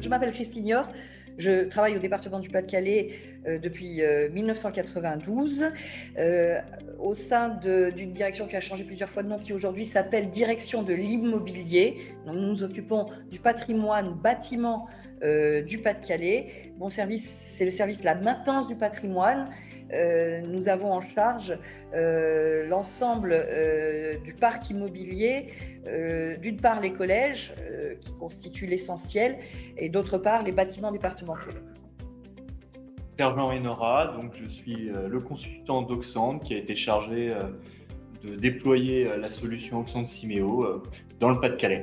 Je m'appelle Christine Yor, je travaille au département du Pas-de-Calais depuis 1992 au sein d'une direction qui a changé plusieurs fois de nom, qui aujourd'hui s'appelle Direction de l'immobilier. Donc, nous nous occupons du patrimoine bâtiment du Pas-de-Calais. Mon service, c'est le service de la maintenance du patrimoine. Nous avons en charge l'ensemble du parc immobilier, d'une part les collèges qui constituent l'essentiel et d'autre part les bâtiments départementaux. Sergent Enora, donc je suis le consultant d'Auxand qui a été chargé de déployer la solution Auxand Simeo dans le Pas-de-Calais.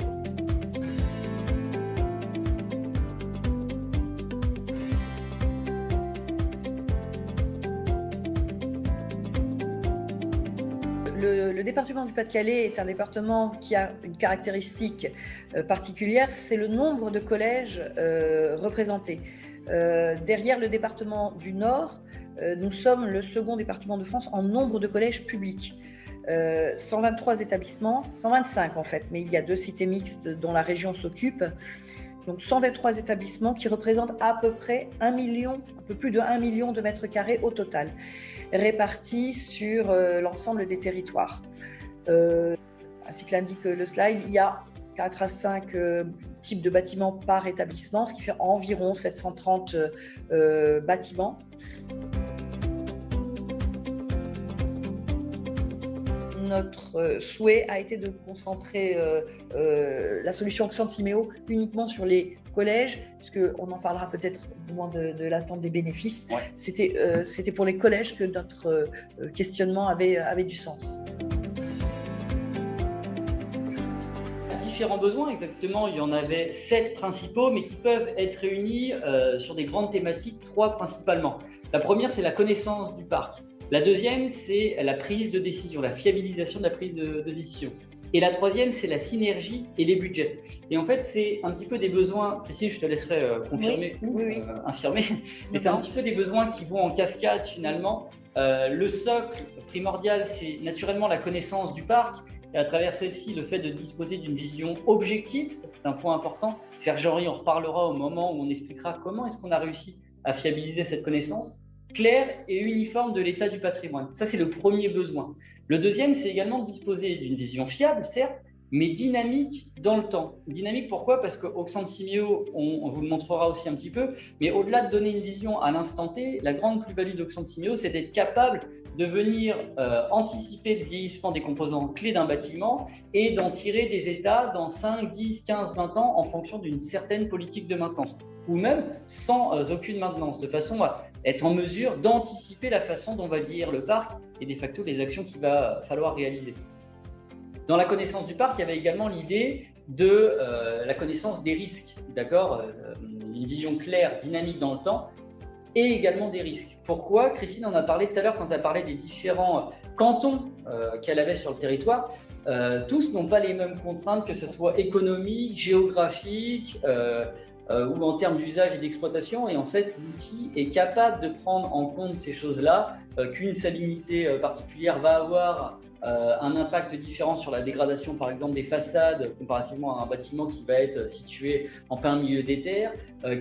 Le département du Pas-de-Calais est un département qui a une caractéristique particulière, c'est le nombre de collèges représentés. Derrière le département du Nord, nous sommes le second département de France en nombre de collèges publics. 123 établissements, 125 en fait, mais il y a 2 cités mixtes dont la région s'occupe. Donc 123 établissements qui représentent à peu près 1 million, un peu plus de 1 million de mètres carrés au total, répartis sur l'ensemble des territoires. Ainsi que l'indique le slide, il y a 4 à 5 types de bâtiments par établissement, ce qui fait environ 730 bâtiments. Notre souhait a été de concentrer la solution Auxand Simeo uniquement sur les collèges, puisqu'on en parlera peut-être au moment de l'attente des bénéfices. Ouais. C'était pour les collèges que notre questionnement avait du sens. Différents besoins, exactement, il y en avait 7 principaux, mais qui peuvent être réunis sur des grandes thématiques, 3 principalement. La première, c'est la connaissance du parc. La deuxième, c'est la prise de décision, la fiabilisation de la prise de décision. Et la troisième, c'est la synergie et les budgets. Et en fait, c'est un petit peu des besoins, Christine, je te laisserai confirmer ou infirmer, mais c'est un petit peu des besoins qui vont en cascade finalement. Le socle primordial, c'est naturellement la connaissance du parc. Et à travers celle-ci, le fait de disposer d'une vision objective, ça c'est un point important. Serge-Henri en reparlera au moment où on expliquera comment est-ce qu'on a réussi à fiabiliser cette connaissance. Claire et uniforme de l'état du patrimoine. Ça, c'est le premier besoin. Le deuxième, c'est également de disposer d'une vision fiable, certes, mais dynamique dans le temps. Dynamique, pourquoi ? Parce que Auxand Simeo, on vous le montrera aussi un petit peu, mais au-delà de donner une vision à l'instant T, la grande plus-value d'Auxand Simeo, c'est d'être capable de venir anticiper le vieillissement des composants clés d'un bâtiment et d'en tirer des états dans 5, 10, 15, 20 ans en fonction d'une certaine politique de maintenance, ou même sans aucune maintenance, de façon à être en mesure d'anticiper la façon dont va vieillir le parc et de facto les actions qu'il va falloir réaliser. Dans la connaissance du parc, il y avait également l'idée de la connaissance des risques, d'accord, une vision claire, dynamique dans le temps, et également des risques. Pourquoi ? Christine en a parlé tout à l'heure quand elle parlait des différents cantons qu'elle avait sur le territoire. Tous n'ont pas les mêmes contraintes, que ce soit économique, géographique, ou en termes d'usage et d'exploitation, et en fait l'outil est capable de prendre en compte ces choses-là, qu'une salinité particulière va avoir un impact différent sur la dégradation par exemple des façades comparativement à un bâtiment qui va être situé en plein milieu des terres,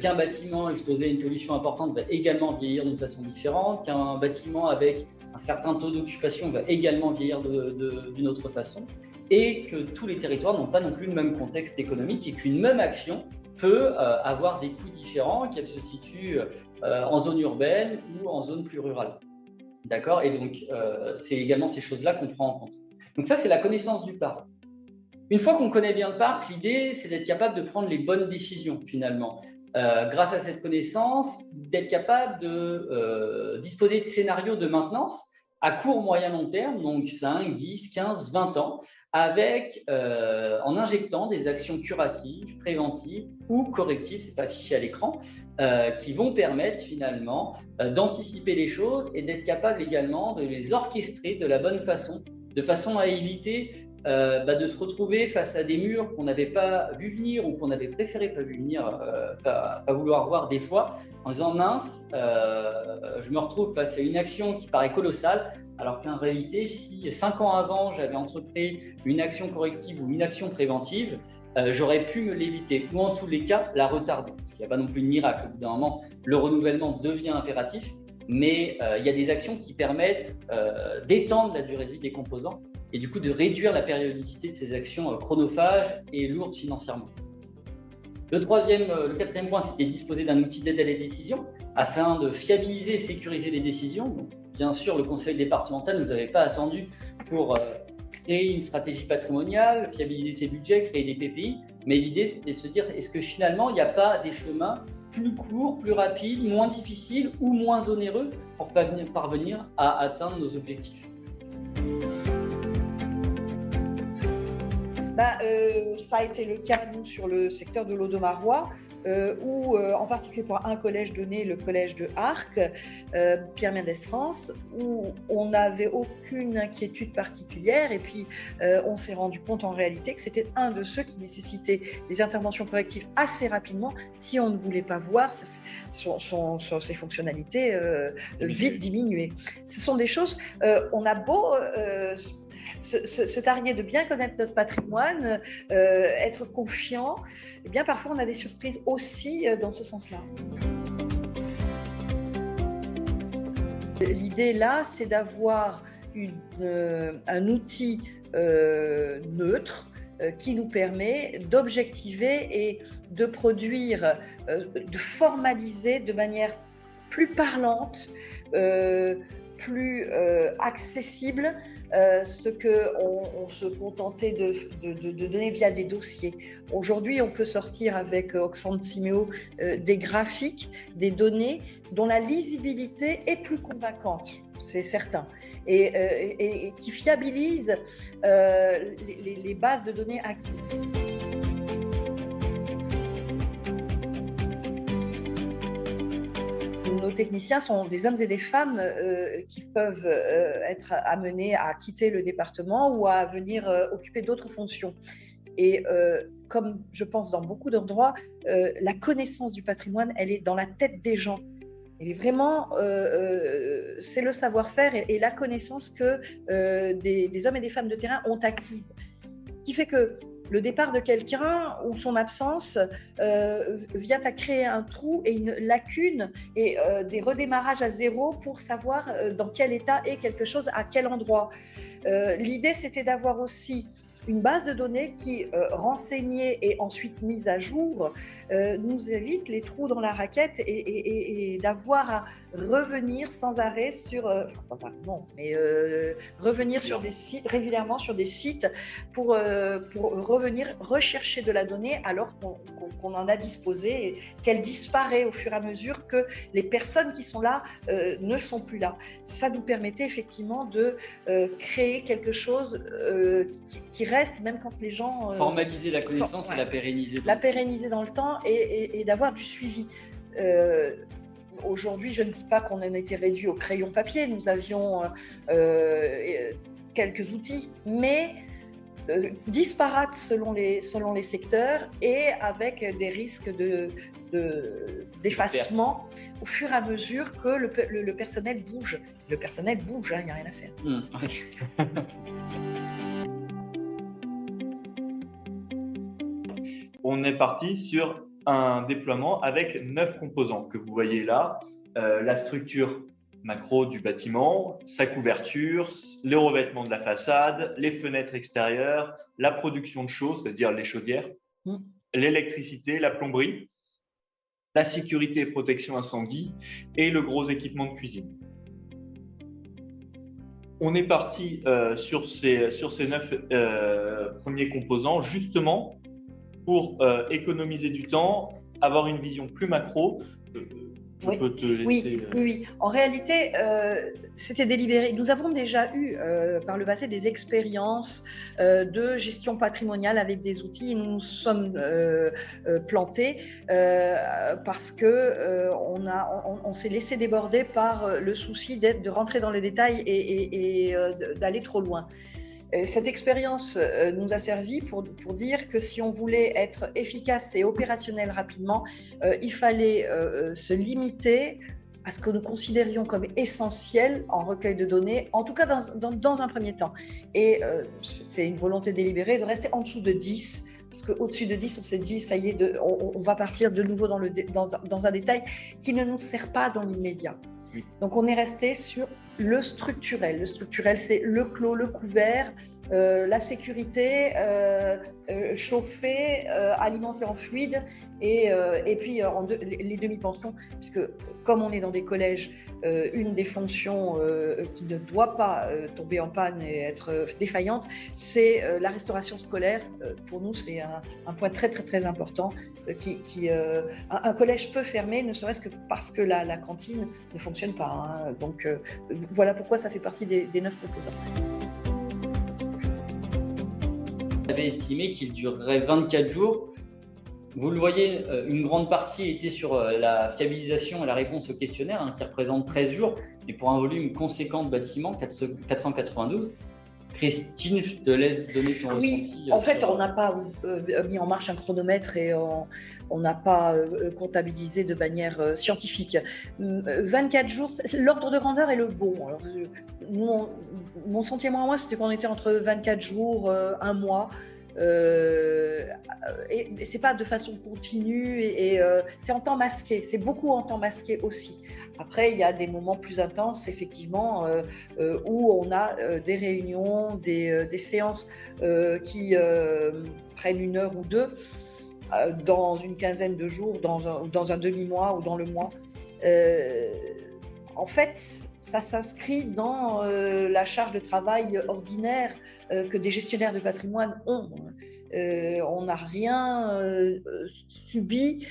qu'un bâtiment exposé à une pollution importante va également vieillir d'une façon différente, qu'un bâtiment avec un certain taux d'occupation va également vieillir d'une autre façon, et que tous les territoires n'ont pas non plus le même contexte économique et qu'une même action peut avoir des coûts différents, qu'elle se situe en zone urbaine ou en zone plus rurale. D'accord ? Et donc, c'est également ces choses-là qu'on prend en compte. Donc ça, c'est la connaissance du parc. Une fois qu'on connaît bien le parc, l'idée, c'est d'être capable de prendre les bonnes décisions, finalement. Grâce à cette connaissance, d'être capable de disposer de scénarios de maintenance à court, moyen, long terme, donc 5, 10, 15, 20 ans, avec, en injectant des actions curatives, préventives ou correctives, c'est pas affiché à l'écran, qui vont permettre finalement d'anticiper les choses et d'être capable également de les orchestrer de la bonne façon, de façon à éviter de se retrouver face à des murs qu'on n'avait pas vu venir ou qu'on avait préféré pas vu venir, pas vouloir voir des fois, en disant mince, je me retrouve face à une action qui paraît colossale, alors qu'en réalité, si 5 ans avant j'avais entrepris une action corrective ou une action préventive, j'aurais pu me l'éviter ou en tous les cas la retarder. Parce qu'il n'y a pas non plus de miracle. Au bout d'un moment, le renouvellement devient impératif, mais il y a des actions qui permettent d'étendre la durée de vie des composants et du coup de réduire la périodicité de ces actions chronophages et lourdes financièrement. Le quatrième point, c'était disposer d'un outil d'aide à la décision afin de fiabiliser et sécuriser les décisions. Donc, bien sûr, le conseil départemental ne nous avait pas attendu pour créer une stratégie patrimoniale, fiabiliser ses budgets, créer des PPI, mais l'idée c'était de se dire est-ce que finalement il n'y a pas des chemins plus courts, plus rapides, moins difficiles ou moins onéreux pour parvenir à atteindre nos objectifs. Ça a été le cas, nous, sur le secteur de l'Audomarois, où, en particulier pour un collège donné, le collège de Arques, Pierre Mendès France, où on n'avait aucune inquiétude particulière. Et puis, on s'est rendu compte en réalité que c'était un de ceux qui nécessitait des interventions correctives assez rapidement si on ne voulait pas voir ses fonctionnalités vite diminuer. Ce sont des choses, on a beau... se targuer de bien connaître notre patrimoine, être confiant, eh bien parfois on a des surprises aussi dans ce sens-là. L'idée là, c'est d'avoir un outil neutre qui nous permet d'objectiver et de produire, de formaliser de manière plus parlante, plus accessible, ce qu'on se contentait de donner via des dossiers. Aujourd'hui, on peut sortir avec Oxfam Simeo des graphiques, des données dont la lisibilité est plus convaincante, c'est certain, et qui fiabilise les bases de données acquises. Nos techniciens sont des hommes et des femmes qui peuvent être amenés à quitter le département ou à venir occuper d'autres fonctions. Et comme je pense dans beaucoup d'endroits, la connaissance du patrimoine, elle est dans la tête des gens. Elle est vraiment, c'est le savoir-faire et la connaissance que des hommes et des femmes de terrain ont acquise. Qui fait que le départ de quelqu'un ou son absence vient à créer un trou et une lacune et des redémarrages à zéro pour savoir dans quel état est quelque chose, à quel endroit. L'idée, c'était d'avoir aussi une base de données qui, renseignée et ensuite mise à jour, nous évite les trous dans la raquette et d'avoir à revenir sans arrêt sur, revenir sur des sites, régulièrement sur des sites pour revenir rechercher de la donnée alors qu'on en a disposé et qu'elle disparaît au fur et à mesure que les personnes qui sont là ne sont plus là. Ça nous permettait effectivement de créer quelque chose qui reste, même quand les gens... formaliser la connaissance et la pérenniser. La pérenniser dans le temps et d'avoir du suivi. Aujourd'hui, je ne dis pas qu'on en était réduit au crayon papier, nous avions quelques outils, mais disparates selon les secteurs et avec des risques d'effacement au fur et à mesure que le personnel bouge. Le personnel bouge, il n'y a rien à faire. On est parti sur un déploiement avec 9 composants que vous voyez là. La structure macro du bâtiment, sa couverture, les revêtements de la façade, les fenêtres extérieures, la production de chaux, c'est-à-dire les chaudières, l'électricité, la plomberie, la sécurité et protection incendie et le gros équipement de cuisine. On est parti sur ces 9 premiers composants justement pour économiser du temps, avoir une vision plus macro. Je peux te laisser... Oui. En réalité, c'était délibéré. Nous avons déjà eu par le passé des expériences de gestion patrimoniale avec des outils et nous nous sommes plantés parce que on s'est laissé déborder par le souci de rentrer dans les détails et d'aller trop loin. Cette expérience nous a servi pour dire que si on voulait être efficace et opérationnel rapidement, il fallait se limiter à ce que nous considérions comme essentiel en recueil de données, en tout cas dans un premier temps. Et c'est une volonté délibérée de rester en dessous de 10, parce qu'au-dessus de 10, on s'est dit, ça y est, on va partir de nouveau dans un détail qui ne nous sert pas dans l'immédiat. Oui. Donc on est resté sur le structurel. Le structurel, c'est le clos, le couvert, la sécurité, chauffer, alimenter en fluide et puis les demi-pensions, puisque comme on est dans des collèges, une des fonctions qui ne doit pas tomber en panne et être défaillante, c'est la restauration scolaire. Pour nous, c'est un point très très très important. Un collège peut fermer, ne serait-ce que parce que la cantine ne fonctionne pas. Hein. Donc voilà pourquoi ça fait partie des 9 composants. On avait estimé qu'il durerait 24 jours. Vous le voyez, une grande partie était sur la fiabilisation et la réponse au questionnaire, qui représente 13 jours, mais pour un volume conséquent de bâtiments, 492. Christine, je te laisse donner ton ressenti. En fait, on n'a pas mis en marche un chronomètre et on n'a pas comptabilisé de manière scientifique. 24 jours, l'ordre de grandeur est le bon. Alors, mon sentiment à moi, c'était qu'on était entre 24 jours, un mois. Et c'est pas de façon continue et c'est en temps masqué, c'est beaucoup en temps masqué aussi. Après, il y a des moments plus intenses, effectivement, où on a des réunions, des séances qui prennent 1 heure ou 2 dans une quinzaine de jours, dans un demi-mois ou dans le mois. En fait, ça s'inscrit dans la charge de travail ordinaire que des gestionnaires de patrimoine ont. On n'a rien subi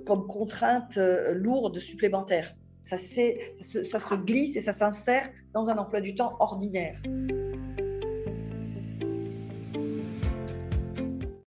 comme contrainte lourde supplémentaire. Ça se glisse et ça s'insère dans un emploi du temps ordinaire.